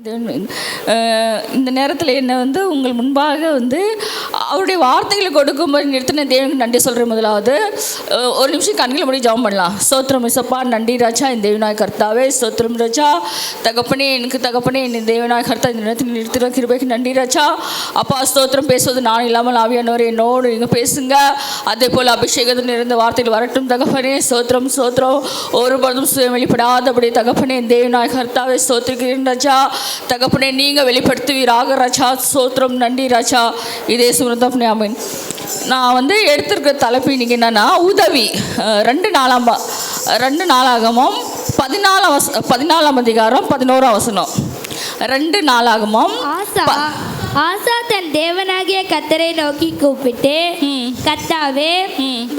இந்த நேரத்தில் என்ன உங்கள் முன்பாக அவருடைய வார்த்தைகளை கொடுக்கும்போது நிறுத்தின தேவனுக்கு நன்றி சொல்கிறேன். முதலாவது ஒரு நிமிஷம் கண்களை மூடி ஜெபம் பண்ணலாம். ஸ்தோத்திரம் இசப்பா, நன்றி ராஜா, என் தேவனாய் கர்த்தாவே. ஸ்தோத்திரம் ராஜா, தகப்பனே எனக்கு தகப்பனே, என் தேவனாய் கர்த்தா இந்த நேரத்தில் நிறுத்தின கிருபைக்கு நன்றி ராஜா. அப்பா ஸ்தோத்திரம், பேசுவது நான் இல்லாமல் ஆவியானவர் என்னோடு நீங்கள் பேசுங்க. அதே போல் அபிஷேகத்தில் நிறைந்த வார்த்தைகள் வரட்டும் தகப்பனே. ஸ்தோத்திரம் ஸ்தோத்திரம், ஒருபொழுதும் சுயம் வெளிப்படாதபடி தகப்பனே என் தேவனாய் கர்த்தாவே ஸ்தோத்திரிக்கிறேன் ராஜா. தகப்பனே நீங்கள் வெளிப்படுத்துவீராக ராஜா. ஸ்தோத்திரம், நன்றி ராஜா. இதே சுமந்தப்பனே ஆமென். நான் எடுத்திருக்கிற தலைப்பு இன்றைக்கி என்னென்னா உதவி. 2 நாளாகமம் 14ஆம் அதிகாரம் 11ஆம் வசனம். 2 நாளாகமம். ஆசா தன் தேவனாகிய கர்த்தரை நோக்கி கூப்பிட்டு, கர்த்தாவே,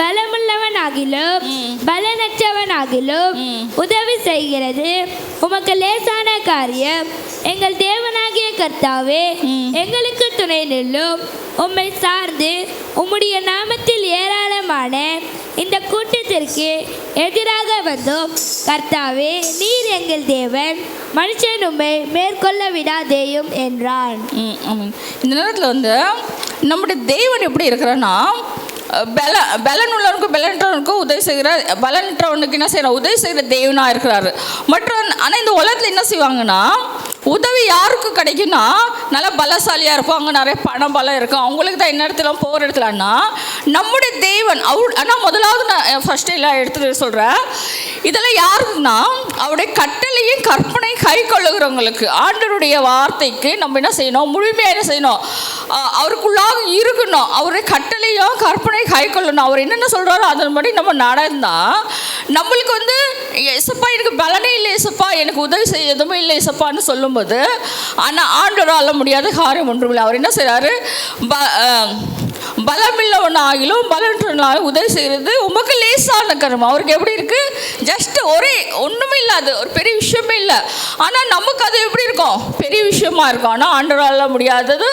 பலமுள்ளவனாகிலும் பலனற்றவனாகிலும் உதவி செய்கிறது உமக்கு லேசான காரியம். எங்கள் தேவனாகிய கர்த்தாவே, எங்களுக்கு துணை நில்லும். உம்மை சார்ந்து உம்முடைய நாமத்தில் ஏராளமான இந்த கூட்டத்திற்கு எதிராக வந்தோம். கர்த்தாவே, நீர் எங்கள் தேவன், மனுஷன் உம்மை மேற்கொள்ள விடாதேயும் என்றான். இந்த நேரத்தில் நம்முடைய தேவன் எப்படி இருக்கிறான்னா, பலன் உள்ளவனுக்கும் பலனற்றவனுக்கும் உதவி செய்கிற, பலனற்றவனுக்கு என்ன செய்யற உதவி செய்கிற தேவனாக இருக்கிறாரு. ஆனால் இந்த உலகத்தில் என்ன செய்வாங்கன்னா, உதவி யாருக்கு கிடைக்குன்னா நல்லா பலசாலியாக இருப்பாங்க, நிறைய பணம் பலம் இருக்கும், அவங்களுக்கு தான் என்ன இடத்துல போகிற இடத்துலன்னா நம்முடைய தேவன் ஆனால் முதலாவது நான் ஃபஸ்ட்டு எல்லாம் எடுத்துகிட்டு சொல்கிறேன். இதெல்லாம் யாருக்குன்னா அவருடைய கட்டளையும் கற்பனை கை கொள்ளுகிறவங்களுக்கு. ஆண்டவருடைய வார்த்தைக்கு நம்ம என்ன செய்யணும், முழுமையாக என்ன செய்யணும், அவருக்குள்ளாக இருக்கணும். அவருடைய கட்டளையும் கற்பனை கை கொள்ளணும். அவர் என்னென்ன சொல்கிறாரோ அதன்படி நம்ம நடந்தால் நம்மளுக்கு இசப்பா எனக்கு பலனே இல்லை, இசப்பா எனக்கு உதவி செய்ய எதுவுமே இல்லை இசப்பான்னு சொல்லும்போது, ஆனால் ஆண்டவரால் முடியாத காரியம் ஒன்றும் இல்லை. அவர் என்ன செய்கிறாரு, பலமில்லவனாகிலும் பலனற்றவனாகிலும் உதவி செய்கிறது உமக்கு லேசான கர்மம். அவருக்கு எப்படி இருக்குது, ஜஸ்ட் ஒன்றுமே இல்லாது, ஒரு பெரிய விஷயமே இல்லை. ஆனால் நமக்கு அது எப்படி இருக்கும், பெரிய விஷயமா இருக்கும். ஆனால் ஆண்டவரால் முடியாதது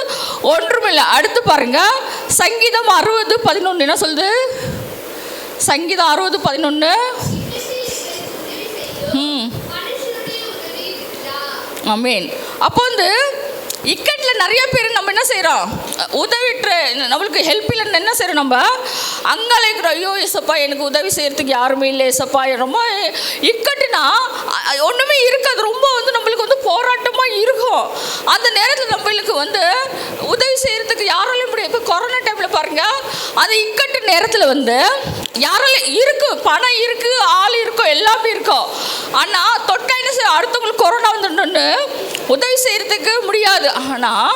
ஒன்றும் இல்லை. அடுத்து பாருங்கள், சங்கீதம் 60:11 என்ன சொல்லுது? சங்கீதம் 60:11. ஆமென். அப்போ இக்கட்டில் நிறைய பேர் நம்ம என்ன செய்கிறோம், உதவிட்டு நம்மளுக்கு ஹெல்ப் இல்லைன்னு என்ன செய்கிறோம், நம்ம அங்கலைக்கிறோம். ஐயோ இசப்பா எனக்கு உதவி செய்கிறதுக்கு யாருமே இல்லை இசப்பா, ரொம்ப இக்கட்டுனா ஒன்றுமே இருக்காது. ரொம்ப நம்மளுக்கு போராட்டமாக இருக்கும். அந்த நேரத்தில் நம்மளுக்கு உதவி செய்கிறதுக்கு யாராலையும் முடியும். இப்போ கொரோனா டைமில் பாருங்கள், அது இக்கட்டு நேரத்தில் யாராலும் இருக்குது, பணம் இருக்குது, ஆள் இருக்கும், எல்லாமே இருக்கும். ஆனால் தொட்டா என்ன செய்ய, அடுத்தவங்களுக்கு கொரோனா வந்துடணுன்னு உதவி செய்கிறதுக்கு முடியாது. ஆனால்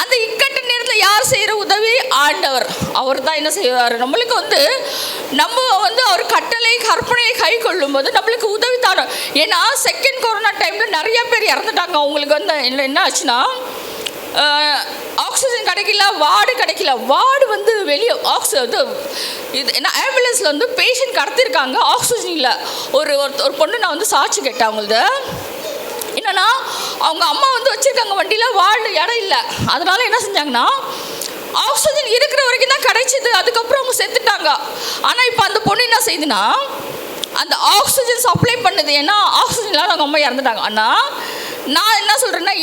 அந்த இக்கட்டு நேரத்தில் யார் செய்கிற உதவி, ஆண்டவர். அவர் தான் என்ன செய்வார், நம்மளுக்கு நம்ம அவர் கட்டளை கற்பனையை கை கொள்ளும் போது நம்மளுக்கு உதவி தரும். ஏன்னா செகண்ட் கொரோனா டைமில் நிறைய பேர் இறந்துட்டாங்க. அவங்களுக்கு என்ன ஆச்சுன்னா, ஆக்சிஜன் கிடைக்கல, வார்டு கிடைக்கல. வார்டு வெளியே இது என்ன ஆம்புலன்ஸில் பேஷண்ட் கடத்திருக்காங்க, ஆக்சிஜன் இல்லை. ஒரு பொண்ணு நான் சாட்சி கேட்டேன். அவங்களது என்னன்னா, அவங்க அம்மா வச்சுருக்காங்க வண்டியில், வார்டு இடம் இல்லை. அதனால என்ன செஞ்சாங்கன்னா, ஆக்சிஜன் இருக்கிற வரைக்கும் தான் கிடைச்சிது, அதுக்கப்புறம் அவங்க செத்துட்டாங்க. ஆனால் இப்போ அந்த பொண்ணு என்ன செய்யுதுன்னா, அந்த ஆக்சிஜன் சப்ளை பண்ணுது. ஏன்னா ஆக்சிஜன் இல்லாத அவங்க அம்மா இறந்துட்டாங்க. ஆனால் நான் என்ன சொல்கிறேன்னா,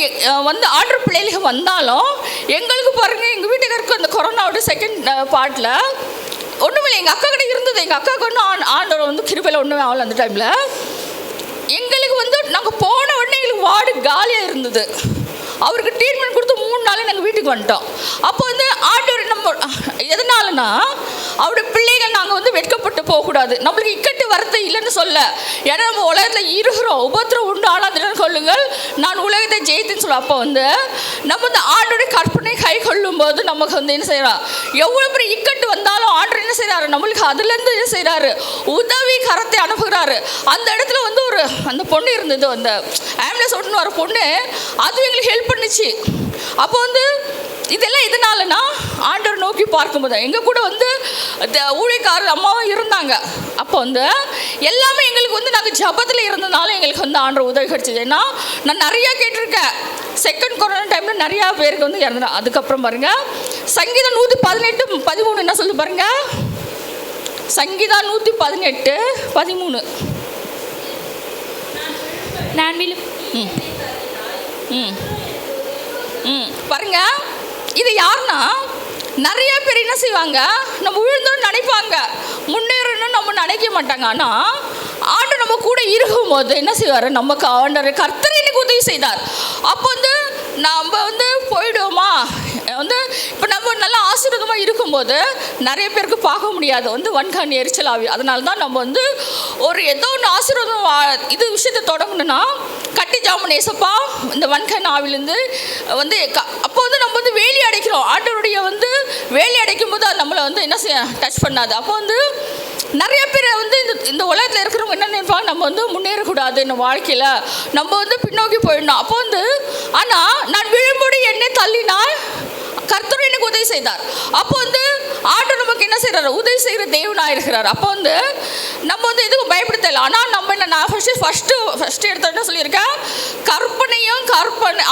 ஆர்டர் பிள்ளைகளுக்கு வந்தாலும் எங்களுக்கு பாருங்கள், எங்கள் வீட்டுக்காருக்கு அந்த கொரோனாவோட செகண்ட் பார்ட்டில் ஒன்றுமில்லை. எங்கள் அக்கா கிட்ட இருந்தது, எங்கள் அக்காவுக்கு ஒன்றும் ஆண்டவர் கிருபையில் ஒன்றுமே ஆகல. அந்த டைமில் எங்களுக்கு நாங்கள் போன உடனே எங்களுக்கு வார்டு காலியாக இருந்தது. அவருக்கு ட்ரீட்மெண்ட் கொடுத்து 3 நாள் நாங்கள் வீட்டுக்கு வந்துட்டோம். அப்போ ஆண்டவர் நம்ம எதனாலனா, அவருடைய பிள்ளைகள் நாங்கள் வெட்கப்பட்டு போகக்கூடாது. நம்மளுக்கு இக்கட்டு வரது இல்லைன்னு சொல்ல, ஏன்னா நம்ம உலகத்தில் இருக்கிறோம், உபத்திரம் உண்டு, ஆனால் அதில் கொள்ளுங்கள் நான் உலகத்தை ஜெயித்துன்னு சொல்ல. அப்போ நம்ம ஆண்டோடைய கற்பனை கை கொள்ளும் போது நமக்கு என்ன செய்யறோம், எவ்வளோ பெரிய இக்கட்டு வந்தாலும் ஆண்டவர் என்ன செய்கிறாரு, நம்மளுக்கு அதுலேருந்து என்ன செய்கிறாரு, உதவி கரத்தை அனுப்புகிறாரு. அந்த இடத்துல அந்த பொண்ணு இருந்தது, அந்த ஆம்புலன்ஸ் ஓட்டுன்னு வர பொண்ணு, அது எங்களுக்கு ஹெல்ப் பண்ணுச்சு. அப்போ இதெல்லாம் எதனாலனா, ஆண்டவர் நோக்கி பார்க்கும்போது எங்கள் கூட ஊழியக்காரர் அம்மாவும் இருந்தாங்க. அப்போ எல்லாமே எங்களுக்கு நாங்கள் ஜபத்தில் இருந்ததுனால எங்களுக்கு ஆண்டவர் உதவி கிடைச்சிது. ஏன்னா நான் நிறையா கேட்டிருக்கேன், செகண்ட் கொரோனா டைமில் நிறையா பேருக்கு இறந்துடும். அதுக்கப்புறம் பாருங்கள், சங்கீதம் 118:13 என்ன சொல்லு பாருங்கள். சங்கீதம் 118:13. நான் பாருங்க, இது யாருன்னா நிறைய பேர் என்ன செய்வாங்க, நம்ம விழுந்தோன்னு நினைப்பாங்க, முன்னேறணும்னு நம்ம நினைக்க மாட்டாங்க. ஆனால் ஆண்டு நம்ம கூட இருக்கும்போது என்ன செய்வார், நமக்கு ஆண்டவர் கர்த்தர் எனக்கு உதவி செய்தார். அப்போ வந்து நம்ம வந்து போயிடுவோமா, வந்து இப்போ நம்ம நல்லா ஆசீர்வாதமாக இருக்கும்போது நிறைய பேருக்கு பார்க்க முடியாது, வந்து வன்கான் எரிச்சல் ஆவி. அதனால தான் நம்ம வந்து ஒரு ஏதோ ஒன்று ஆசீர்வாதம் இது விஷயத்தை தொடங்கணும்னா கட்டி ஜாமன் ஏசப்பா இந்த வன்கண் ஆவிலேருந்து வந்து அப்போ வந்து நம்ம வந்து வேலி அடைக்கிறோம். ஆண்டவருடைய வந்து வேலி அடைக்கும் போது அது நம்மளை வந்து என்ன செய்ய டச் பண்ணாது. அப்போ வந்து நிறைய பேர் வந்து இந்த உலகத்தில் இருக்கிறவங்க என்ன நினைப்பாங்க, நம்ம வந்து முன்னேறக்கூடாது, இந்த வாழ்க்கையில் நம்ம வந்து பின்னோக்கி போயிடணும். அப்போ வந்து ஆனால் நான் விழும்படி என்னை தள்ளினால் கர்த்தர் எனக்கு உதவி செய்தார். அப்போ வந்து ஆண்டவர் நமக்கு என்ன செய்கிறார், உதவி செய்கிற தேவனாக இருக்கிறார். அப்போ வந்து நம்ம வந்து எதுவும் பயப்படுத்தலை. ஆனால் நம்ம என்ன, நான் ஃபஸ்ட்டு எடுத்த என்ன சொல்லியிருக்கேன், கற்பனை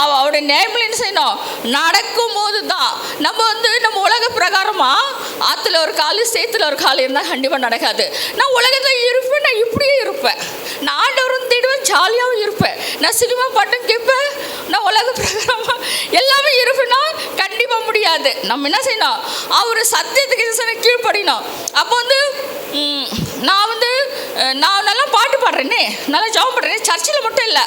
அவருடைய நேர்மையில் என்ன செய்யணும், நடக்கும் போது தான் நம்ம வந்து நம்ம உலக பிரகாரமாக ஆற்றுல ஒரு கால் சேத்துல ஒரு கால் இருந்தால் கண்டிப்பாக நடக்காது. நான் உலகத்தில் இருப்பேன், நான் இப்படியே இருப்பேன், நான் ஆண்டவரும் தேடுவேன், ஜாலியாகவும் இருப்பேன், நான் சினிமா பாட்டும் கேட்பேன், நான் உலக பிரகாரமாக எல்லாமே இருப்பேன்னா கண்டிப்பாக முடியாது. நம்ம என்ன செய்யணும், அவர் சத்தியத்துக்கு கீழ்ப்படினோம். அப்போ வந்து நான் நல்லா பாட்டு பாடுறேனே, நல்லா ஜாப் பண்ணுறேனே, சர்ச்சில் மட்டும் இல்லை,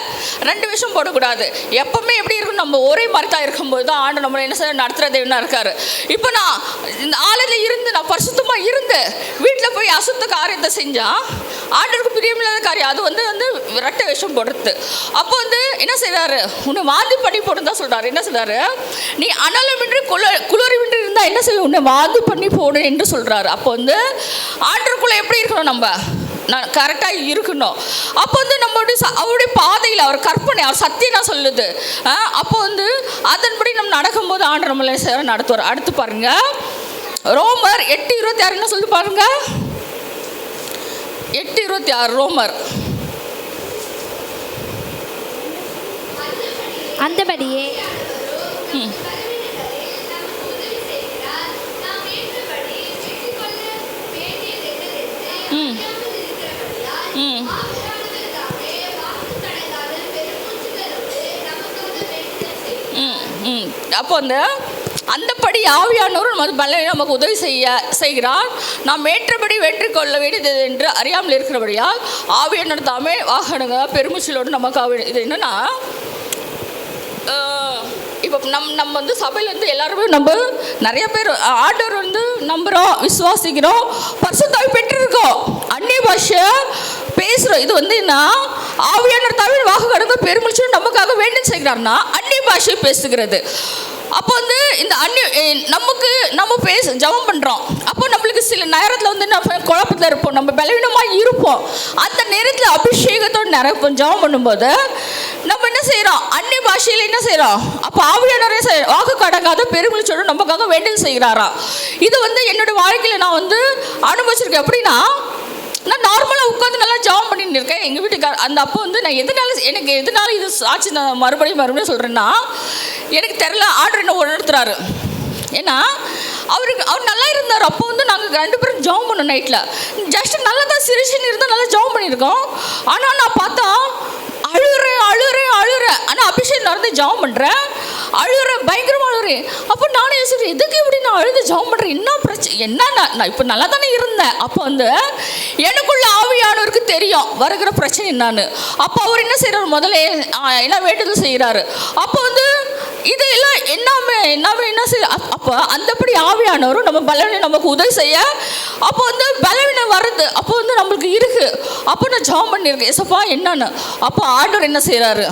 2 விஷயம் போடக்கூடாது. எப்போவுமே எப்படி இருக்கும், நம்ம ஒரே மாதிரி தான் இருக்கும்போது தான் ஆண்டு நம்மளை என்ன செய்ய நடத்துகிற தேவனாக இருக்கார். இப்போ நான் இந்த ஆளுநர் இருந்து நான் பரிசுத்தமாக இருந்து வீட்டில் போய் அசுத்த காரியத்தை செஞ்சால் ஆண்டவருக்கு பிரியமில்லாத காரியம், அது வந்து 2 விஷயம் போடுறது. அப்போ வந்து என்ன செய்கிறாரு, உன்னை வாந்தி பண்ணி போடுன்னு தான் சொல்கிறாரு. என்ன சொல்கிறாரு, நீ அனலமின்றி குளிரின்றி இருந்தால் என்ன செய்யும், உன்னை வாந்தி பண்ணி போடு என்று சொல்கிறாரு. அப்போ வந்து ஆண்டவருக்குள்ளே எப்படி இருக்கணும், நம்ம நான் கரெக்டாக இருக்கணும். அப்போ வந்து நம்மளுடைய அவருடைய பாதையில் அவர் கற்பனை, அவர் சத்தியம் தான் சொல்லுது. அப்போ வந்து அதன்படி நம்ம நடக்கும்போது ஆண்டு நம்மளை நடத்துவார். அடுத்து பாருங்க, ரோமர் 8:26 என்ன சொல்லி பாருங்க, 8:26 ரோமர். அந்தபடியே அப்போ வந்து அந்தபடி ஆவியானவரும் நமது பலனை நமக்கு உதவி செய்கிறார். நாம் ஏற்றபடி வெற்றி கொள்ள வேண்டியது என்று அறியாமல் இருக்கிறபடியால் ஆவியானவர் தாமே வாகனங்க பெருமூச்சலோடு நமக்கு இது என்னன்னா, இப்போ நம்ம வந்து சபையில் வந்து எல்லாருமே நம்ம நிறைய பேர் ஆண்டவர் வந்து நம்புகிறோம், விசுவாசிக்கிறோம், பரிசுத்தாவி பெற்றிருக்கோம், அந்நிய பாஷை பேசுகிறோம். இது வந்து என்ன, ஆவியானவர் தமிழ் வாக்கு கடந்த பெருமிச்சு நமக்காக வேண்டும் செய்கிறார்னா அந்நிய பாஷை பேசுகிறது. அப்போ வந்து இந்த நம்ம ஜெபம் பண்ணுறோம். அப்போ நம்மளுக்கு சில நேரத்தில் வந்து நம்ம குழப்பத்தில் இருப்போம், நம்ம பலவீனமாக இருப்போம். அந்த நேரத்தில் அபிஷேகத்தோடு நிரப்போம். ஜெபம் பண்ணும்போது நம்ம என்ன செய்கிறோம், அந்நிய பாஷையில் என்ன செய்கிறோம், அப்போ ஆவியானவரே வாக்கு கடங்காத பெருமிச்சோடு நமக்காக வேண்டல் செய்கிறாரா. இது வந்து என்னோடய வாழ்க்கையில் நான் வந்து அனுபவிச்சிருக்கேன். எப்படின்னா, நான் நார்மலாக உட்காந்து நல்லா ஜாம் பண்ணிட்டு இருக்கேன். எங்கள் வீட்டுக்கார் அந்த அப்போ வந்து நான் எதனால இது சாட்சி நான் மறுபடியும் சொல்கிறேன்னா, எனக்கு தெரில ஆர்டர் என்ன உணர்த்துறாரு. ஏன்னா அவர் நல்லா இருந்தார். அப்போ வந்து நாங்கள் 2 பேரும் ஜாம் பண்ணோம் நைட்டில். ஜஸ்ட் நல்லா தான் சிரிச்சுன்னு இருந்தால் நல்லா ஜாம் பண்ணியிருக்கோம். ஆனால் நான் பார்த்தா அழுகிறேன். ஆனால் அபிஷேக் நடந்து ஜாம் பண்ணுறேன், அழுகிறேன், பயங்கரமாக அழுகிறேன். அப்போ நானே யோசிக்கிறேன், எதுக்கு இப்படி நான் அழுது ஜாம் பண்ணுறேன், என்ன பிரச்சனை, என்ன நான் இப்போ நல்லா தானே இருந்தேன். அப்போ வந்து எனக்குள்ள ஆவியானவருக்கு தெரியும் வருகிற பிரச்சனை என்னான்னு. அப்போ அவர் என்ன செய்கிறார், முதல்ல என்ன வேண்டுதல் செய்கிறாரு. அப்போ வந்து இது எல்லாம் என்ன செய்ய, அப்போ அந்தபடி ஆவியானவரும் நம்ம பலவீனம் நமக்கு உதவி செய்ய, அப்போ வந்து பலவீனம் வருது. அப்போ வந்து நம்மளுக்கு இருக்குது. அப்போ நான் ஜாம் பண்ணியிருக்கேன், ஏசப்பா என்னன்னு. அப்போ ஆண்டவர் என்ன செய்கிறாரு,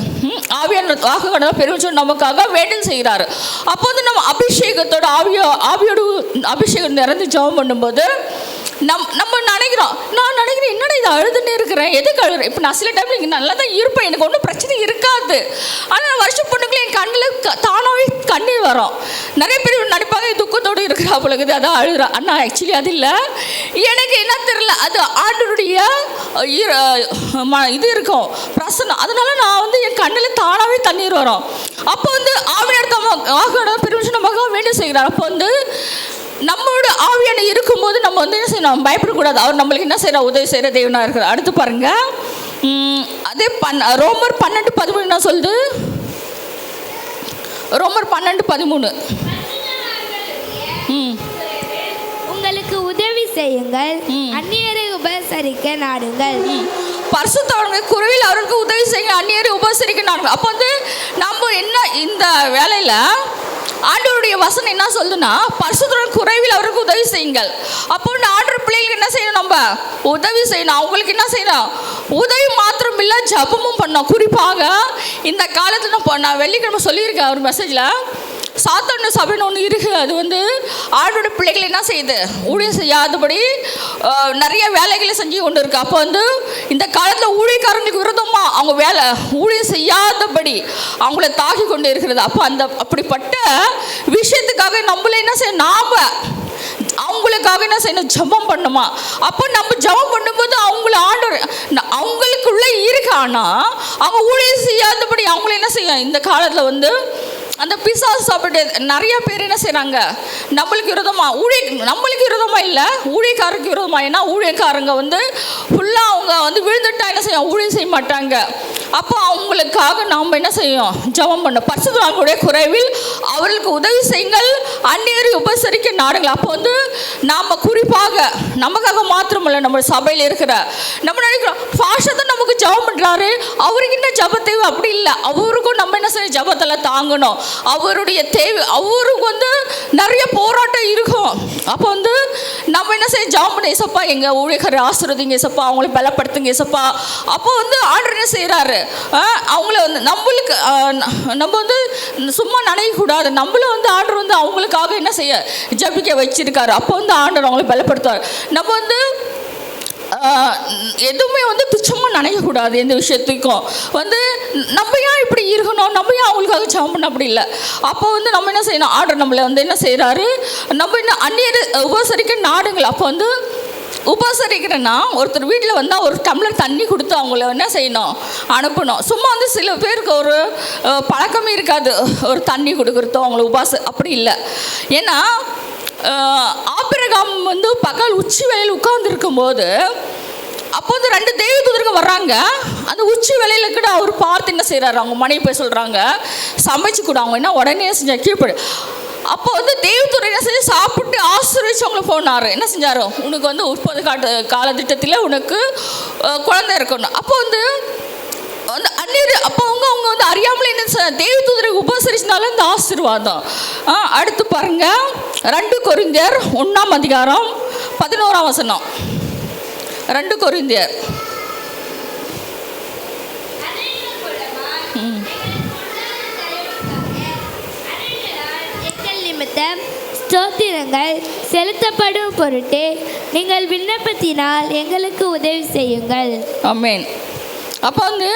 ஆவியானவர் வாக்கு பெருமிச்சோடு நமக்காக வேண்டல் செய்கிறாரு. அப்போ வந்து நம்ம அபிஷேகத்தோட ஆவியோடு அபிஷேகம் நிறைந்து ஜாம் பண்ணும்போது நம்ம நான் நினைக்கிறேன் என்னடா இது அழுதுன்னு இருக்கிறேன், எதுக்கு அழுகிறேன். இப்போ நான் சில டைமில் இங்கே நல்லா தான் இருப்பேன், எனக்கு ஒன்றும் பிரச்சனை இருக்காது. ஆனால் வருஷம் பொண்ணுக்குள்ள என் கண்ணில் தானாகவே கண்ணீர் வரும். நிறைய பேர் நினைப்பாங்க துக்கத்தோடு இருக்கிறா பொழுது அதான் அழுகிறா. ஆனால் ஆக்சுவலி அது இல்லை, எனக்கு என்ன தெரியல, அது ஆண்டவருடைய இது இருக்கும் பிரசனம். அதனால நான் வந்து என் கண்ணில் தானாகவே தண்ணீர் வரும். அப்போ வந்து ஆவியானவர் பெருமிஷன் நமக்காக வேண்டி செய்கிறார். அப்போ வந்து நம்மளோட ஆவியான இருக்கும்போது நம்ம வந்து என்ன செய்யணும், பயப்படக்கூடாது. அவர் நம்மளுக்கு என்ன செய்யற, உதவி செய்கிற தேவனாக இருக்கிறார். அடுத்து பாருங்க, அதே ரோமர் 12:13 சொல்லுது, ரோமர் 12:13. உங்களுக்கு உதவி செய்யுங்கள், அந்நியரை உபசரிக்க நாடுங்கள். பரிசுத்தவான்கள் குறைவில் அவருக்கு உதவி செய்ய அந்நியரை உபசரிக்க நாடுங்கள். அப்போ வந்து நம்ம என்ன இந்த வேலையில் ஆண்டவருடைய வசனம் என்ன சொல்லுன்னா, பரிசுத்தவான் குறைவில் அவருக்கு உதவி செய்யுங்கள். அப்போ ஆண்டவர் பிள்ளைகளுக்கு என்ன செய்யணும்? நம்ம உதவி செய்யணும். அவங்களுக்கு என்ன செய்யணும்? உதவி மாத்திரம் இல்லை, ஜபமும் பண்ணோம். குறிப்பாக இந்த காலத்தில் நான் வெள்ளிக்கிழமை சொல்லியிருக்கேன் ஒரு மெசேஜில், சாத்தான சபைன்னு ஒன்று இருக்குது. அது வந்து ஆண்டோட பிள்ளைகள் என்ன செய்யுது? ஊழியம் செய்யாதபடி நிறைய வேலைகளை செஞ்சு கொண்டு இருக்கு. அப்போ வந்து இந்த காலத்தில் ஊழியக்காரங்களுக்கு விரோதமாக அவங்க வேலை ஊழியம் செய்யாதபடி அவங்கள தாக்கி கொண்டு இருக்கிறது. அப்போ அப்படிப்பட்ட விஷயத்துக்காக நம்மள என்ன செய்ய, நாம் அவங்களுக்காக என்ன செய்யணும்? ஜபம் பண்ணுமா? அப்போ நம்ம ஜபம் பண்ணும்போது அவங்கள ஆண்டவர் அவங்களுக்குள்ளே இருக்கானா அவங்க ஊழியம் செய்யாதபடி அவங்கள என்ன செய்யும்? இந்த காலத்தில் வந்து அந்த பிசாசு சாப்பிட்டு நிறைய பேர் என்ன செய்கிறாங்க? நம்மளுக்கு விரோதமாக நம்மளுக்கு விரோதமாக இல்லை, ஊழியக்காரருக்கு விரோதமாக. ஏன்னா ஊழியக்காரங்க வந்து ஃபுல்லாக அவங்க வந்து விழுந்துட்டா என்ன செய்யும்? ஊழியம் செய்ய மாட்டாங்க. அப்போ அவங்களுக்காக நாம் என்ன செய்யும்? ஜபம் பண்ண. பரிசுத்தவான்களுடைய குறைவில் அவர்களுக்கு உதவி செய்யுங்கள், அந்நியரை உபசரிக்க நாடுங்கள். அப்போ வந்து நாம் குறிப்பாக நமக்காக மாத்திரமில்லை, நம்ம சபையில் இருக்கிற நம்ம நினைக்கிறோம் பாஷத்தை நமக்கு ஜபம் பண்ணுறாரு, அவருக்கு என்ன ஜப தேவை? அப்படி இல்லை. அவருக்கும் நம்ம என்ன செய்ய? ஜபத்தில் தாங்கணும். அவருடைய தேவை, அவருக்கு வந்து நிறைய போராட்டம் இருக்கும். அப்போ வந்து நம்ம என்ன செய்ய? ஜபம் பண்ண. ஏசப்பா எங்கள் ஊழியக்காரரை ஆசீர்வதிங்க ஏசப்பா, அவங்கள பலப்படுத்துங்க ஏசப்பா. அப்போ வந்து ஆண்டவர் என்ன செய்கிறாரு? அவங்கள வந்து நம்மளுக்கு நம்ம வந்து சும்மா நினைக்கக்கூடாது. நம்மளும் வந்து ஆண்டவர் வந்து அவங்களுக்காக என்ன செய்ய? ஜபிக்க வச்சிருக்காரு. அப்போ வந்து ஆண்டவர் அவங்களை பலப்படுத்துவார். நம்ம வந்து எதுவுமே வந்து துச்சமாக நினைக்கக்கூடாது. எந்த விஷயத்துக்கும் வந்து நம்ம ஏன் இப்படி இருக்கணும், நம்ம ஏன் அவங்களுக்காக ஜெபம் பண்ண? அப்படி இல்லை. அப்போ வந்து நம்ம என்ன செய்யணும்? ஆர்டர் நம்மளை வந்து என்ன செய்கிறாரு? நம்ம என்ன அந்நியரை உபசரிக்க நாடுங்கள். அப்போ வந்து உபசரிக்கிறேன்னா ஒருத்தர் வீட்டில் வந்தால் ஒரு டம்ளர் தண்ணி கொடுத்து அவங்கள என்ன செய்யணும்? அனுப்பணும். சும்மா வந்து சில பேருக்கு ஒரு பழக்கமே இருக்காது ஒரு தண்ணி கொடுக்குறதோ அவங்கள அப்படி இல்லை. ஏன்னா ஆபிரகாம் வந்து பகல் உச்சி வேளையில் உட்கார்ந்துருக்கும் போது அப்போ வந்து 2 தேவதூதர்கள் வர்றாங்க. அந்த உச்சி வேளையில கூட அவர் பார்த்து என்ன செய்கிறாரு? அவங்க மனைவி போய் சொல்கிறாங்க சமைச்சு கூட. அவங்க என்ன உடனே செஞ்ச கீழ்ப்படு. அப்போ வந்து தேவதூதர் என்ன செஞ்சு சாப்பிட்டு ஆசீர்வதிச்சு அவங்கள போனார். என்ன செஞ்சாரோ? உனக்கு வந்து 30 காலத்திட்டத்தில் உனக்கு குழந்தை இருக்கணும். அப்போ வந்து அந்த அந்நியர் அப்போ அவங்க வந்து அறியாமலே என்ன தேவதூதரை உபசரிச்சனால இந்த ஆசீர்வாதம். அடுத்து பாருங்க, 2 கொரிந்தியர் 1ஆம் அதிகாரம் 11ஆம் வசனம். 2 கொரிந்தியர் நிமித்தம் ஸ்தோத்திரங்கள் செலுத்தப்படும் பொருட்டு நீங்கள் விண்ணப்பத்தினால் எங்களுக்கு உதவி செய்யுங்கள். ஆமென். அப்போ வந்து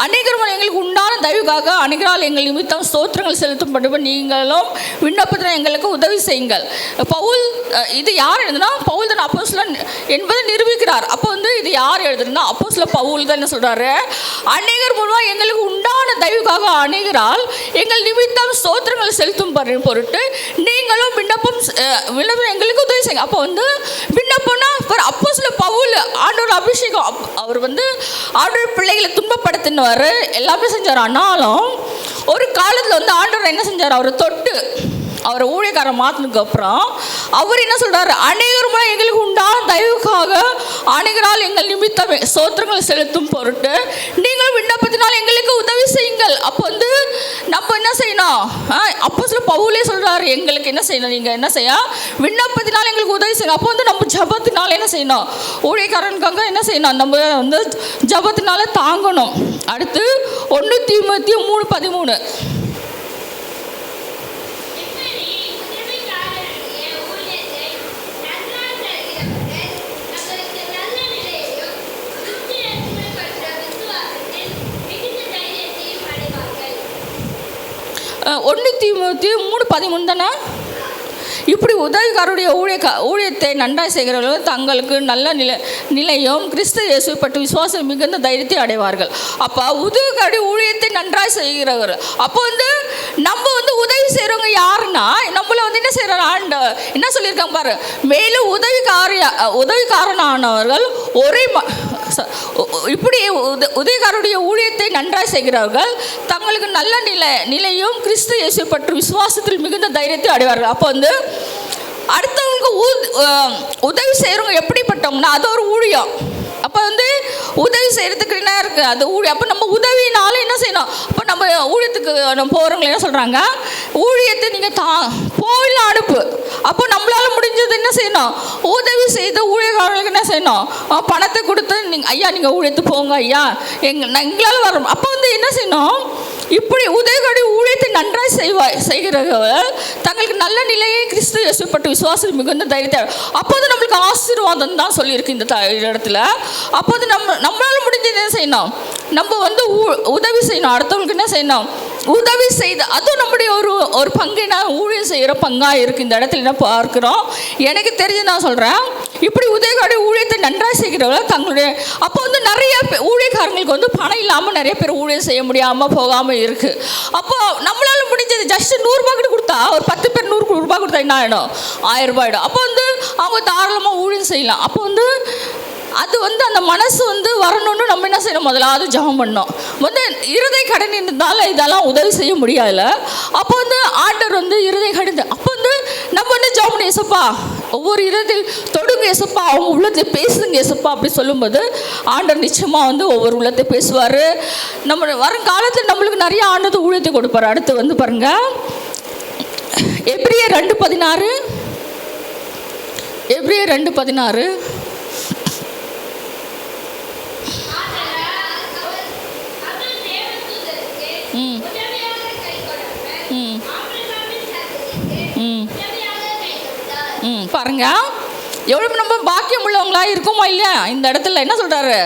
அநேகர் எங்களுக்கு உண்டான தயவுக்காக அநேகரால் எங்கள் நிமித்தம் ஸ்தோத்திரங்கள் செலுத்தப்படும் நீங்களும் விண்ணப்பத்தில் எங்களுக்கு உதவி செய்யுங்கள். பவுல் இது யார் எழுதுனா? பவுல் தான் அப்போஸ்தலன் என்பதை நிரூபிக்கிறார். அப்போ வந்து இது யார் எழுதுனா? அப்போஸ்தலன் பவுல் தான் என்ன சொல்கிறாரு? அநேகர் மூலமாக எங்களுக்கு உண்டான தயவுக்காக அநேகரால் எங்கள் நிமித்தம் ஸ்தோத்திரங்கள் செலுத்தும் பொருட்டு நீங்களும் விண்ணப்பம் எங்களுக்கு உதவி செய்யுங்க. அப்போ வந்து விண்ணப்பம்னா அப்போஸ்தலன் பவுல் ஆண்டவர் அபிஷேகம். அவர் வந்து ஆண்டவர் பிள்ளைகளை துன்பப்படுத்தினவர், எல்லாமே செஞ்சார். ஆனாலும் ஒரு காலத்தில் வந்து ஆண்டவர் என்ன செஞ்சார்? அவரை தொட்டு அவரை ஊழியக்காரன் மாற்றினதுக்கு அப்புறம் அவர் என்ன சொல்கிறார்? அநேகர் மூலம் எங்களுக்கு உண்டான தயவுக்காக அநேகரால் எங்கள் நிமித்தம் ஸ்தோத்திரங்கள் செலுத்தும் பொருட்டு நீங்கள் விண்ணப்பத்தினால் எங்களுக்கு உதவி செய்யுங்கள். அப்போ வந்து நம்ம என்ன செய்யணும்? அப்போஸ்தலன் பவுலே சொல்கிறாரு எங்களுக்கு என்ன செய்யணும்? நீங்கள் என்ன செய்ய? விண்ணப்பத்தினால் எங்களுக்கு உதவி செய்யணும். அப்போ வந்து நம்ம ஜபத்தினால என்ன செய்யணும்? ஊழியக்காரனுக்காக என்ன செய்யணும்? நம்ம வந்து ஜபத்தினால தாங்கணும். அடுத்து 1 தீமோத்தேயு 3:13. தீமோத்தேயு 3:13 தானே? இப்படி உதவிக்காரருடைய ஊழியத்தை நன்றாய் செய்கிறவர்கள் தங்களுக்கு நல்ல நிலையும் கிறிஸ்து இயேசுவை பற்றி விசுவாசம் மிகுந்த தைரியத்தை அடைவார்கள். அப்போ உதவிக்காரருடைய ஊழியத்தை நன்றாய் செய்கிறவர். அப்போ வந்து நம்ம வந்து உதவி செய்கிறவங்க யாருன்னா நம்மள வந்து என்ன செய்கிறார்? என்ன சொல்லியிருக்காங்க பாரு, மேலும் உதவிக்காரனானவர்கள் ஒரே இப்படி உதவிக்காரருடைய ஊழியத்தை நன்றாய் செய்கிறவர்கள் தங்களுக்கு நல்ல நிலையும் கிறிஸ்து இயேசு பற்றி விசுவாசத்தில் மிகுந்த தைரியத்தை அடைவார்கள். அப்போ வந்து அடுத்தவங்களுக்கு உதவி செய்கிறவங்க எப்படிப்பட்டவங்கன்னா அது ஒரு ஊழியம். அப்போ வந்து உதவி செய்கிறதுக்கு என்ன இருக்குது, அது அப்போ நம்ம உதவினால என்ன செய்யணும், அப்போ நம்ம ஊழியத்துக்கு நம்ம போகிறவங்க என்ன சொல்கிறாங்க, ஊழியத்தை நீங்கள் போயில அனுப்பு. அப்போ நம்மளால் முடிஞ்சது என்ன செய்யணும், உதவி செய்த ஊழியர்களுக்கு என்ன செய்யணும், பணத்தை கொடுத்து ஐயா நீங்கள் ஊழியத்துக்கு போங்க ஐயா எங்களால் வரோம். அப்போ வந்து என்ன செய்யணும், இப்படி உதவிகளுடைய ஊழியத்தை நன்றாய் செய்கிறவர்கள் தங்களுக்கு நல்ல நிலையை கிறிஸ்து இயேசு பற்றி விசுவாசம் மிகுந்த தைரியத்தை. அப்போது நம்மளுக்கு ஆசீர்வாதம் தான் சொல்லியிருக்கு இந்த இடத்துல. அப்போது நம்மளால முடிஞ்சது என்ன செய்யணும், நம்ம வந்து உதவி செய்யணும், அடுத்தவங்களுக்கு என்ன செய்யணும், உதவி செய்து அதுவும் நம்முடைய ஒரு பங்கினா ஊழியம் செய்கிற பங்காக இருக்குது இந்த இடத்துல என்ன பார்க்குறோம். எனக்கு தெரிஞ்சு நான் சொல்கிறேன், இப்படி உதவிகளுடைய ஊழியத்தை நன்றாக செய்கிறவர்கள் தங்களுடைய அப்போ வந்து நிறைய ஊழியக்காரங்களுக்கு வந்து பணம் இல்லாமல் நிறைய பேர் ஊழியம் செய்ய முடியாமல் போகாமல் இருக்குது. அப்போ நம்மளால் முடிஞ்சது ஜஸ்ட் 100 ரூபா கிட்ட கொடுத்தா ஒரு 10 பேர் 100 ரூபா கொடுத்தா என்ன ஆகிடும், 1000 ரூபாய் ஆகிடும். அப்போ வந்து அவங்க தாராளமாக ஊழியம் செய்யலாம். அப்போ வந்து அது வந்து அந்த மனசு வந்து வரணும்னு நம்ம என்ன செய்யணும், முதலாவது ஜெபம் பண்ணோம். வந்து இருதய கடன் இருந்தாலும் இதெல்லாம் உதவி செய்ய முடியாதுல்ல. அப்போ வந்து ஆண்டவர் வந்து இருதய கடன், அப்போ வந்து நம்ம வந்து ஜெபம் பண்ணி ஏசப்பா ஒவ்வொரு இருதய தொடுங்க ஏசப்பா, அவங்க உள்ளத்தை பேசுங்க ஏசப்பா அப்படி சொல்லும்போது ஆண்டவர் நிச்சயமாக வந்து ஒவ்வொரு உள்ளத்தை பேசுவார். நம்ம வருங்காலத்தில் நம்மளுக்கு நிறைய ஆண்டவர் ஊழியத்தை கொடுப்பார். அடுத்து வந்து பாருங்கள், எபிரேயர் 2:16 எபிரேயர் 2:16 பாருங்க எவ்வளோ நம்ம பாக்கியம் உள்ளவங்களா இருக்குமா இல்லையா. இந்த இடத்துல என்ன சொல்கிறாரு,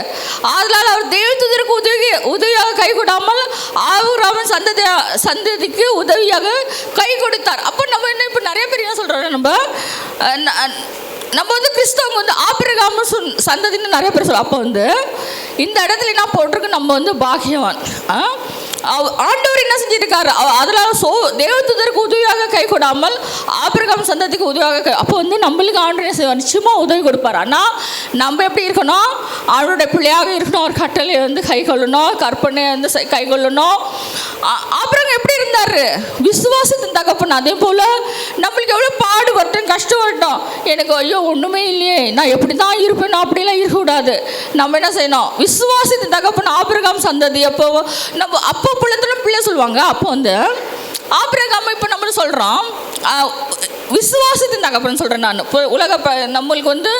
அதனால் அவர் தேவதூதருக்கு உதவியாக கை கொடாமல் அவன் சந்ததிக்கு உதவியாக கை கொடுத்தார். அப்போ நம்ம என்ன இப்போ நிறைய பேர் என்ன சொல்கிறாரு, நம்ம வந்து கிறிஸ்தவங்க வந்து ஆபிரகாம் சந்ததின்னு நிறைய பேர் சொல்லுவோம். அப்போ வந்து இந்த இடத்துல என்ன போட்டிருக்கு, நம்ம வந்து பாக்கியவான். ஆண்டவர் என்ன செஞ்சிருக்காரு, அதெல்லாம் தேவதூதருக்கு உதவியாக கை கொடாமல் ஆபிரகாம் சந்ததிக்கு உதவியாக அப்போ வந்து நம்மளுக்கு ஆண்டவர் என்ன செய்வார், நிச்சயமாக உதவி கொடுப்பார். ஆனால் நம்ம எப்படி இருக்கணும், அவருடைய பிள்ளையாக இருக்கணும், அவர் கட்டளை வந்து கை கொள்ளணும், கற்பனை வந்து கை கொள்ளணும். ஆபிரகாம் எப்படி இருந்தார், விசுவாசத்தின் தகப்பன். அதே போல் நம்மளுக்கு எவ்வளோ பாடு வரட்டும் கஷ்டம் வரட்டும், எனக்கு ஐயோ ஒன்றுமே இல்லையே நான் எப்படி தான் இருப்பேன், நான் அப்படிலாம் இருக்கக்கூடாது. நம்ம என்ன செய்யணும், விசுவாசத்தின் தகப்பன் ஆபிரகாம் சந்ததி. அப்போ நம்ம அப்போ பிள்ளை சொல்லுவாங்க. அப்போ வந்து ஆபிரகாம் இப்போ நம்ம சொல்கிறோம் விசுவாசத்தின் தகப்பன்னு சொல்கிறேன் நான். இப்போ நம்மளுக்கு வந்து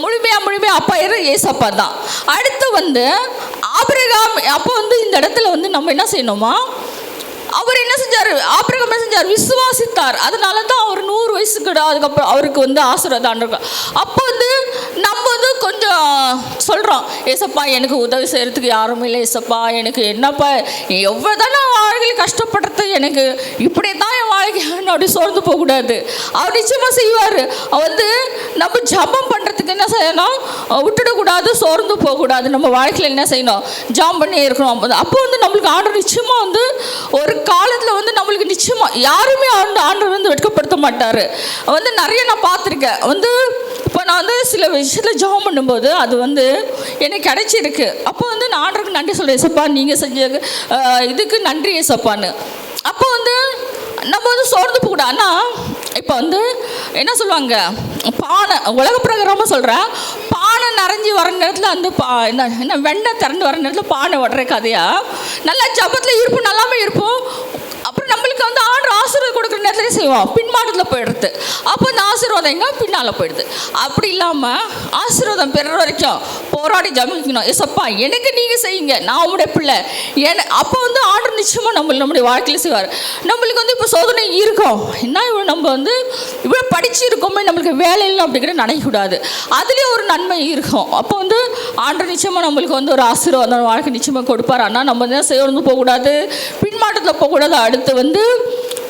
முழுமையாக அப்பா ஏசப்பா தான். அடுத்து வந்து ஆபிரகாம் அப்போ வந்து இந்த இடத்துல வந்து நம்ம என்ன செய்யணுமா, அவர் என்ன செஞ்சார், ஆபிரகாம் என்ன செஞ்சார், விசுவாசித்தார். அதனால தான் அவர் 100 வயசுக்கு அதுக்கப்புறம் அவருக்கு வந்து ஆசீர்வாதம் இருக்கும். அப்போ வந்து நம்ம வந்து கொஞ்சம் சொல்கிறோம், ஏசப்பா எனக்கு உதவி செய்கிறதுக்கு யாரும் இல்லை ஏசப்பா, எனக்கு என்னப்பா எவ்வளோ தான் நான் வாழ்க்கையில் கஷ்டப்படுறது, எனக்கு இப்படி தான் என் வாழ்க்கை அப்படி சோர்ந்து போகக்கூடாது. அவர் நிச்சயமாக செய்வார். வந்து நம்ம ஜபம் பண்ணுறதுக்கு என்ன செய்யணும், விட்டுடக்கூடாது, சோர்ந்து போகக்கூடாது. நம்ம வாழ்க்கையில் என்ன செய்யணும், ஜபம் பண்ணி இருக்கணும். அப்போ வந்து நம்மளுக்கு ஆண்டவர் நிச்சயமாக வந்து ஒரு காலத்தில் வந்து நம்மளுக்கு நிச்சயமாக யாருமே ஆண்டவர் வந்து வெட்கப்படுத்த மாட்டார். வந்து நிறைய நான் பார்த்துருக்கேன். வந்து இப்போ நான் வந்து சில விஷயத்தில் ஜெபம் பண்ணும்போது அது வந்து எனக்கு கிடைச்சிருக்கு. அப்போ வந்து நான் ஆண்டவருக்கு நன்றி சொல்கிறேன், ஏசப்பா நீங்கள் செஞ்ச இதுக்கு நன்றி ஏசப்பான்னு. அப்போ வந்து நம்ம வந்து சோர்ந்து போகக்கூடாது. ஆனால் இப்போ வந்து என்ன சொல்லுவாங்க, பானை உலக பிரகாரமாக சொல்கிறேன், பானை நிறைஞ்சி வர நேரத்தில் அந்த என்ன வெண்ணெய் திறந்து வர நேரத்தில் பானை உடற கதையாக நல்லா ஜபத்தில் இருப்போம், நல்லாமே இருப்போம். அப்புறம் நம்மளுக்கு வந்து ஆர்டர் ஆசீர்வாதம் கொடுக்குற நேரத்துலேயே செய்வோம், பின்மாட்டத்தில் போயிடுறது. அப்போ இந்த ஆசீர்வாதம் எங்கே பின்னால் போயிடுது. அப்படி இல்லாமல் ஆசீர்வாதம் பெற வரைக்கும் போராடி ஜபிக்கணும். ஏசப்பா எனக்கு நீங்கள் செய்யுங்க, நான் உங்களுடைய பிள்ளை அப்போ வந்து ஆர்டர் நிச்சயமாக நம்மளுடைய வாழ்க்கையில் செய்வார். நம்மளுக்கு வந்து இப்போ சோதனை இருக்கும், என்ன இவ்வளோ நம்ம வந்து இவ்வளோ படித்து இருக்கோமே நம்மளுக்கு வேலை இல்லை அப்படிங்கிற நினைக்கக்கூடாது, அதுலேயும் ஒரு நன்மை இருக்கும். அப்போ வந்து ஆர்டர் நிச்சயமாக நம்மளுக்கு வந்து ஒரு ஆசீர்வாதம் வாழ்க்கை நிச்சயமாக கொடுப்பார். ஆனால் நம்ம வந்து செய்யணும் போகக்கூடாது, பின்மாட்டத்தில் போகக்கூடாது. அடுத்து வந்து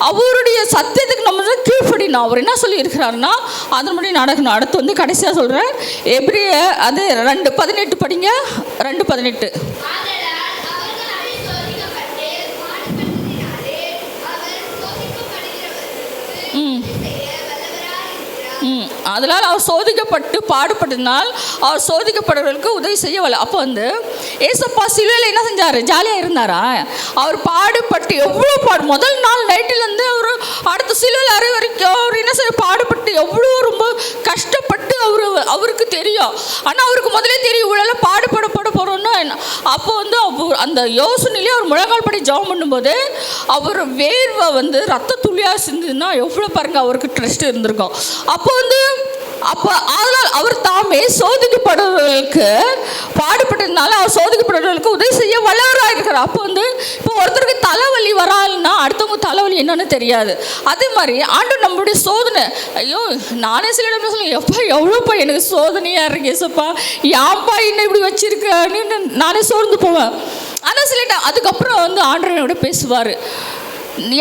அவருடைய சத்தியத்துக்கு நம்ம வந்து கீழ்ப்படினோம். அவர் என்ன சொல்லி இருக்கிறாருன்னா அதன்படி நடக்கணும். அடுத்து வந்து கடைசியாக சொல்கிறேன், எபிரேயர் அது 2:18 படிங்க. 2:18 செய்ய அதனால் அவர் சோதிக்கப்பட்டு பாடுபட்டதினால் அவர் சோதிக்கப்படுறவர்களுக்கு உதவி செய்ய வரல. அப்போ வந்து ஏசப்பா சிலுவையில் என்ன செஞ்சார்? ஜாலியாக இருந்தாரா? அவர் பாடுபட்டு எவ்வளோ முதல் நாள் நைட்டிலேருந்து அவர் அடுத்த சிலுவையில் அறை வரைக்கும் அவர் என்ன செய்ய பாடுபட்டு எவ்வளோ ரொம்ப கஷ்டப்பட்டு அவருக்கு தெரியும். ஆனால் அவருக்கு முதலே தெரியும் இவ்வளோ பாடுபட போகிறோன்னா. அப்போ வந்து அந்த யோசனையிலே அவர் முழங்கால் படி ஜெபம் பண்ணும்போது அவர் வேர்வை வந்து ரத்த துளியாக சிந்துன்னா எவ்வளோ பாருங்க அவருக்கு ட்ரெஸ்ட் இருந்திருக்கும். அப்போ அதனால் அவர் தாமே சோதிக்கப்படுறவர்களுக்கு பாடுபட்டதுனால அவர் சோதிக்கப்படுறவர்களுக்கு உதவி செய்ய வல்லவராக இருக்கிறார். அப்போ வந்து இப்போ ஒருத்தருக்கு தலைவலி வராதுன்னா அடுத்தவங்க தலைவலி என்னன்னு தெரியாது. அதே மாதிரி ஆண்டவர் நம்மளுடைய சோதனை, ஐயோ நானே சில இடம் சொல்லுவேன், எப்பா எவ்வளோப்பா எனக்கு சோதனையாக இருக்கு ஏசப்பா, ஏன்பா என்ன இப்படி வச்சிருக்கன்னு நானே சோர்ந்து போவேன். ஆனால் சில டைம் அதுக்கப்புறம் வந்து ஆண்டவர் என்னோட பேசுவார்,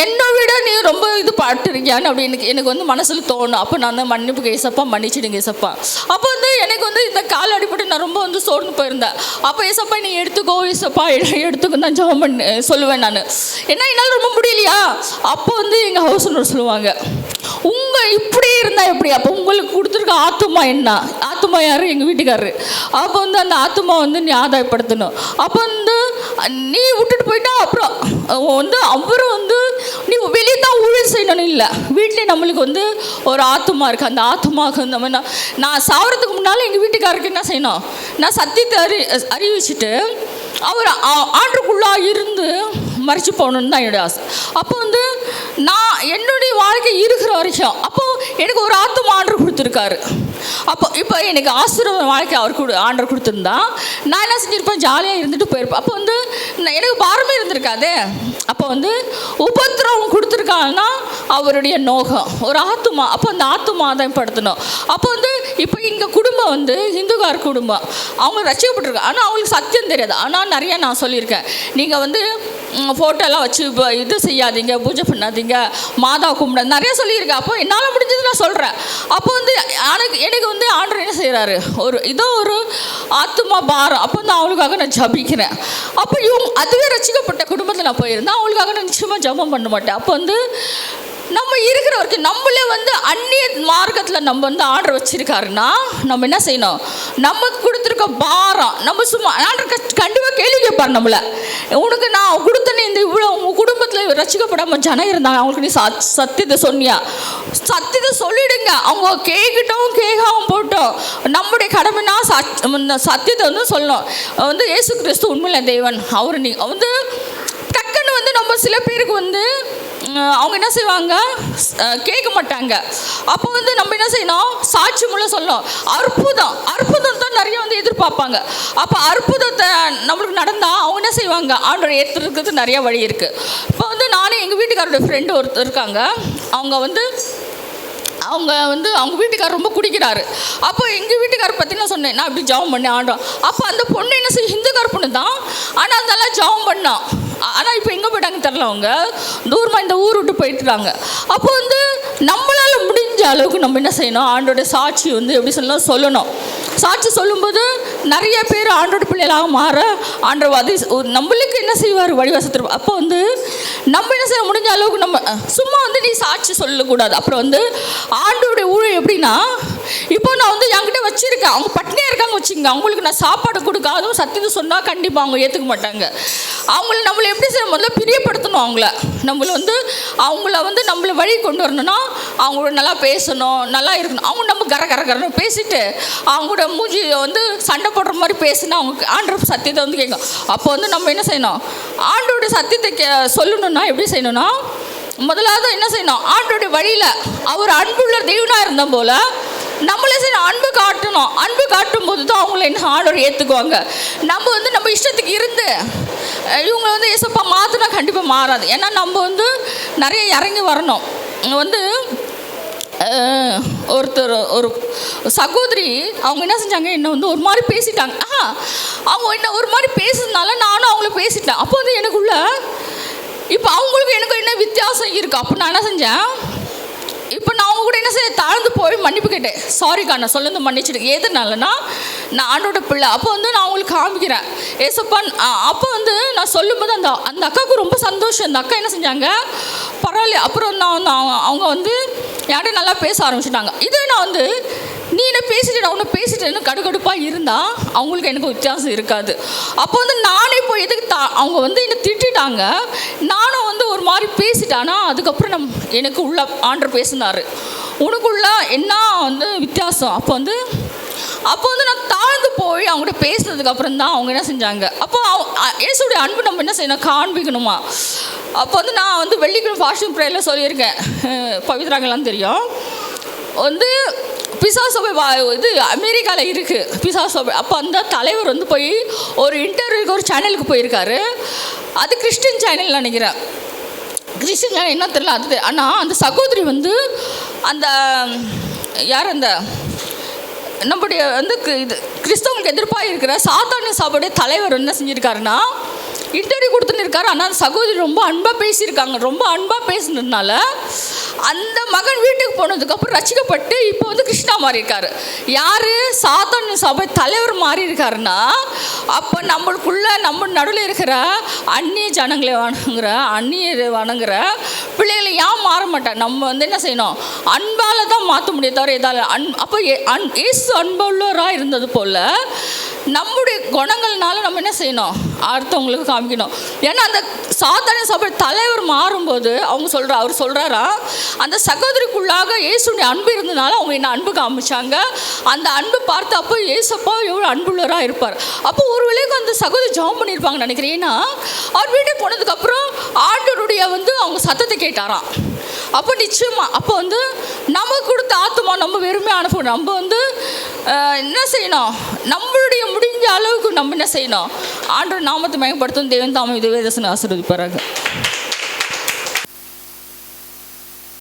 என்னை விட நீ ரொம்ப இது பாட்டுருக்கியான்னு அப்படி எனக்கு வந்து மனசில் தோணும். அப்போ நான் வந்து மன்னிப்பு ஏசப்பா மன்னிச்சிடுங்க ஏசப்பா. அப்போ வந்து எனக்கு வந்து இந்த கால் அடிப்பட்டு நான் ரொம்ப வந்து சோர்ந்து போயிருந்தேன். அப்போ ஏசப்பா நீ எடுத்துக்கோ ஏசப்பா எடுத்துக்கோ தான் ஜெபம் பண்ணி சொல்லுவேன் நான். ஏன்னா என்னால் ரொம்ப முடியலையா. அப்போ வந்து எங்கள் ஹவுஸ் ஓனர் சொல்லுவாங்க, இப்படி இருந்தால் எப்படி? அப்போ உங்களுக்கு கொடுத்துருக்க ஆத்துமா என்ன? ஆத்துமா யார்? எங்கள் வீட்டுக்காரரு. அப்போ வந்து அந்த ஆத்துமா வந்து நீ ஆதாயப்படுத்தணும். அப்போ வந்து நீ விட்டுட்டு போயிட்டா அப்புறம் வந்து அவரும் வந்து நீ வெளியே தான் ஊழல் செய்யணும்னு இல்லை, வீட்டிலே நம்மளுக்கு வந்து ஒரு ஆத்துமா இருக்குது. அந்த ஆத்துமாவுக்கு இந்த மாதிரி நான் சாவறதுக்கு முன்னால் எங்கள் வீட்டுக்காரருக்கு என்ன செய்யணும்? நான் சத்தியத்தை அறிவிச்சுட்டு அவர் ஆண்டுக்குள்ளாக இருந்து மறைச்சு போகணுன்னு தான் என்னுடைய ஆசை. அப்போ வந்து நான் என்னுடைய வாழ்க்கை இருக்கிற வரைக்கும் அப்போது எனக்கு ஒரு ஆத்துமா ஆண்டர் கொடுத்துருக்காரு. அப்போ இப்போ எனக்கு ஆசீர்வாத வாழ்க்கை அவர் ஆண்டர் கொடுத்துருந்தா நான் என்ன செஞ்சுருப்பேன்? ஜாலியாக இருந்துட்டு போயிருப்பேன். அப்போ வந்து எனக்கு பாரமே இருந்திருக்காது. அப்போ வந்து உபத்திரவம் கொடுத்துருக்காங்கன்னா அவருடைய நோகம் ஒரு ஆத்துமா. அப்போ அந்த ஆத்துமா தான் படுத்தணும். அப்போ வந்து இப்போ எங்கள் குடும்பம் வந்து இந்துக்கார குடும்பம், அவங்க ரசிக்கப்பட்டிருக்காங்க. ஆனால் அவங்களுக்கு சத்தியம் தெரியாது. ஆனால் நிறையா நான் சொல்லியிருக்கேன், நீங்கள் வந்து ஃபோட்டோலாம் வச்சு இது செய்யாதீங்க, பூஜை பண்ணாதீங்க, மாதா கும்பிடாது நிறைய சொல்லியிருக்கேன். அப்போ என்னால் முடிஞ்சது நான் சொல்கிறேன். அப்போ வந்து எனக்கு வந்து ஆண்டவர் என்ன செய்கிறாரு? ஒரு ஆத்துமா பாரம். அப்போ வந்து அவங்களுக்காக நான் ஜபிக்கிறேன். அப்போ அதுவே ரசிக்கப்பட்ட குடும்பத்தில் நான் போயிருந்தேன், அவங்களுக்காக நான் நிச்சயமாக ஜபம் பண்ண மாட்டேன். அப்போ வந்து நம்ம இருக்கிற வரைக்கும் நம்மளே வந்து அந்நிய மார்க்கத்தில் நம்ம வந்து ஆர்டர் வச்சுருக்காருன்னா நம்ம என்ன செய்யணும்? நமக்கு கொடுத்துருக்க பாரம் நம்ம சும்மா ஆர்டர் கண்டிப்பாக கேள்வி கேட்பார் நம்மளை. உனக்கு நான் கொடுத்தனே இந்த இவ்வளோ உங்கள் குடும்பத்தில் ரசிக்கப்படாமல் ஜனம் இருந்தாங்க, அவங்களுக்கு நீ சத்தியத்தை சொன்னியா? சத்தியத்தை சொல்லிடுங்க. அவங்க கேட்கட்டும் கேட்காம போட்டோம், நம்முடைய கடமைனா சத்தியத்தை வந்து சொல்லணும். வந்து இயேசு கிறிஸ்து உண்மையில தேவன் அவர் நீ வந்து டக்குன்னு வந்து நம்ம சில பேருக்கு வந்து அவங்க என்ன செய்வாங்க? கேட்க மாட்டாங்க. அப்போ வந்து நம்ம என்ன செய்யணும்? சாட்சி மூலம் சொல்லணும். அற்புதம் தான் நிறைய வந்து எதிர்பார்ப்பாங்க. அப்போ அற்புதத்தை நம்மளுக்கு நடந்தால் அவங்க என்ன செய்வாங்க? ஆண்டவரை ஏற்றுறதுக்கு நிறைய வழி இருக்குது. இப்போ வந்து நானே எங்கள் வீட்டுக்காரோட ஃப்ரெண்டு ஒருத்தர் இருக்காங்க, அவங்க அவங்க வீட்டுக்காரர் ரொம்ப குடிக்கிறாரு. அப்போ எங்கள் வீட்டுக்காரர் பற்றி நான் சொன்னேன், நான் இப்படி ஜெபம் பண்ணேன் ஆண்டோம். அப்போ அந்த பொண்ணு என்ன செய்யும்? ஹிந்துக்கார பொண்ணு தான், ஆனால் அதெல்லாம் ஜெபம் பண்ணோம். ஆனால் இப்போ எங்கே போயிட்டாங்க தெரில, அவங்க தூரமாக இந்த ஊர் விட்டு போயிட்டுறாங்க. அப்போ வந்து நம்மளால் முடிஞ்ச அளவுக்கு நம்ம என்ன செய்யணும்? ஆண்டோட சாட்சி வந்து எப்படி சொல்லணும். சாட்சி சொல்லும்போது நிறைய பேர் ஆண்டோட பிள்ளைகளாக மாற ஆண்டவாதி நம்மளுக்கு என்ன செய்வார்? வழிவாசத்திருப்போம். அப்போ வந்து நம்ம என்ன செய்ய முடிஞ்ச அளவுக்கு நம்ம சும்மா வந்து நீ சாட்சி சொல்லக்கூடாது. அப்புறம் வந்து ஆண்டோடைய ஊழியம் எப்படின்னா, இப்போ நான் வந்து என்கிட்ட வச்சுருக்கேன், அவங்க பட்டினியாக இருக்காங்க வச்சுங்க, அவங்களுக்கு நான் சாப்பாடு கொடுக்காதும் சத்தியத்தை சொன்னால் கண்டிப்பாக அவங்க ஏற்றுக்க மாட்டாங்க. நம்மளை எப்படி செய்ய முதல்ல பிரியப்படுத்தணும். அவங்கள வந்து நம்மளை வழி கொண்டு வரணும்னா அவங்களோட நல்லா பேசணும், நல்லா இருக்கணும். அவங்க நம்ம கரன்னு பேசிட்டு அவங்களோட மூஞ்சி வந்து சண்டை போடுற மாதிரி பேசினா அவங்க ஆண்டோட சத்தியத்தை வந்து கேட்கும். அப்போ வந்து நம்ம என்ன செய்யணும்? ஆண்டோட சத்தியத்தை சொல்லணும்னா எப்படி செய்யணும்னா, முதலாவது என்ன செய்யணும்? ஆண்டோடைய வழியில் அவர் அன்புள்ள தெய்வனாக இருந்த போல் நம்மளே செய்யணும், அன்பு காட்டணும். அன்பு காட்டும் போது தான் அவங்கள என்ன ஆண்டவர் ஏற்றுக்குவாங்க. நம்ம வந்து நம்ம இஷ்டத்துக்கு இருந்து இவங்க வந்து ஏசப்பா மாற்றினா கண்டிப்பாக மாறாது. ஏன்னா நம்ம வந்து நிறைய இறங்கி வரணும். வந்து ஒரு சகோதரி அவங்க என்ன செஞ்சாங்க? என்ன வந்து ஒரு மாதிரி பேசிட்டாங்க. அவங்க என்ன ஒரு மாதிரி பேசுறதுனால நானும் அவங்கள பேசிட்டேன். அப்போ வந்து எனக்குள்ள இப்போ அவங்களுக்கு எனக்கு என்ன வித்தியாசம் இருக்குது? அப்போ நான் என்ன செஞ்சேன்? இப்போ நான் அவங்க கூட என்ன செய்ய தாழ்ந்து போய் மன்னிப்பு கேட்டேன். சாரிக்கா நான் சொல்லுறது மன்னிச்சிடு. எதுனாலனா நான் ஆண்டோட பிள்ளை. அப்போ வந்து நான் அவங்களுக்கு காமிக்கிறேன் ஏசப்பா. அப்போ வந்து நான் சொல்லும்போது அந்த அக்காவுக்கு ரொம்ப சந்தோஷம். அந்த அக்கா என்ன செஞ்சாங்க? பரவாயில்ல. அப்புறம் அவங்க வந்து யார்கிட்ட நல்லா பேச ஆரம்பிச்சிட்டாங்க. இது நான் வந்து நீ என்ன பேசிட்டு நான் ஒன்று பேசிட்டேன்னு கடுப்பாக இருந்தால் அவங்களுக்கு எனக்கு வித்தியாசம் இருக்காது. அப்போ வந்து நானே போய் எதுக்கு அவங்க வந்து என்னை திட்டாங்க, நானும் வந்து ஒரு மாதிரி பேசிட்டானா அதுக்கப்புறம் எனக்கு உள்ள ஆண்டர் பேசினார், உனக்குள்ள என்ன வந்து வித்தியாசம். அப்போ வந்து நான் தாழ்ந்து போய் அவங்ககிட்ட பேசுனதுக்கு அப்புறம் தான் அவங்க என்ன செஞ்சாங்க. அப்போ இயேசுடைய அன்பு நம்ம என்ன செய்யணும், காண்பிக்கணுமா. அப்போ வந்து நான் வந்து வெள்ளிக்கிழமை ஃபாஸ்டிங் ப்ரேயரில் சொல்லியிருக்கேன், பவித்ராங்கெல்லாம் தெரியும். வந்து பிசாசபை இது அமெரிக்காவில் இருக்குது பிசாசபை. அப்போ அந்த தலைவர் வந்து போய் ஒரு இன்டர்வியூக்கு ஒரு சேனலுக்கு போயிருக்காரு. அது கிறிஸ்டின் சேனல் நினைக்கிறேன், கிறிஸ்டின் சேனல் என்ன தெரியல அது. ஆனால் அந்த சகோதரி வந்து அந்த யார் அந்த நம்முடைய வந்து இது கிறிஸ்தவங்களுக்கு எதிர்ப்பாக இருக்கிற சாத்தானிய சபையுடைய தலைவர் என்ன செஞ்சுருக்காருன்னா இன்டர்வியூ கொடுத்துன்னு இருக்காரு. ஆனால் அந்த சகோதரி ரொம்ப அன்பாக பேசியிருக்காங்க. ரொம்ப அன்பாக பேசுனதுனால அந்த மகன் வீட்டுக்கு போனதுக்கப்புறம் ரசிக்கப்பட்டு இப்போ வந்து கிருஷ்ணா மாறி இருக்காரு. யார் சாத்தானிய சபை தலைவர் மாறி இருக்காருன்னா, அப்போ நம்மளுக்குள்ள நம்ம நடுவில் இருக்கிற அந்நிய ஜனங்களை வணங்குற பிள்ளைகளை ஏன் மாற மாட்டாங்க. நம்ம வந்து என்ன செய்யணும், அன்பால் தான் மாற்ற முடியும் தவிர எதால் அப்போ இயேசு அன்புள்ளவராக இருந்தது போல் நம்முடைய குணங்கள்னால நம்ம என்ன செய்யணும், அடுத்தவங்களுக்கு காமிக்கணும். ஏன்னா அந்த சாத்தானிய சபை தலைவர் மாறும்போது அவர் சொல்கிறாரா, அந்த சகோதரிக்குள்ளாக இயேசுடைய அன்பு இருந்ததுனால அவங்க என்ன அன்பு காமிச்சாங்க. அந்த அன்பு பார்த்து அப்போ இயேசப்பா எவ்வளோ அன்புள்ளவராக இருப்பார். அப்போ ஒரு வேளைக்கு அந்த சகோதரி ஜெபம் பண்ணியிருப்பாங்க நினைக்கிறேன். ஏன்னா அவர் வீட்டுக்கு போனதுக்கப்புறம் ஆண்டவருடைய வந்து அவங்க சத்தத்தை கேட்டாராம். அப்போ நிச்சயமாக அப்போ வந்து நமக்கு கொடுத்த ஆத்மா நம்ம வெறுமையாக அனுப்பணும். நம்ம வந்து என்ன செய்யணும், நம்மளுடைய முடிஞ்ச அளவுக்கு நம்ம என்ன செய்யணும், ஆண்டவர் நாமத்தை மயப்படுத்தும். தேவன் தாமே இது வேதசனை ஆசீர்வதிப்பாராக.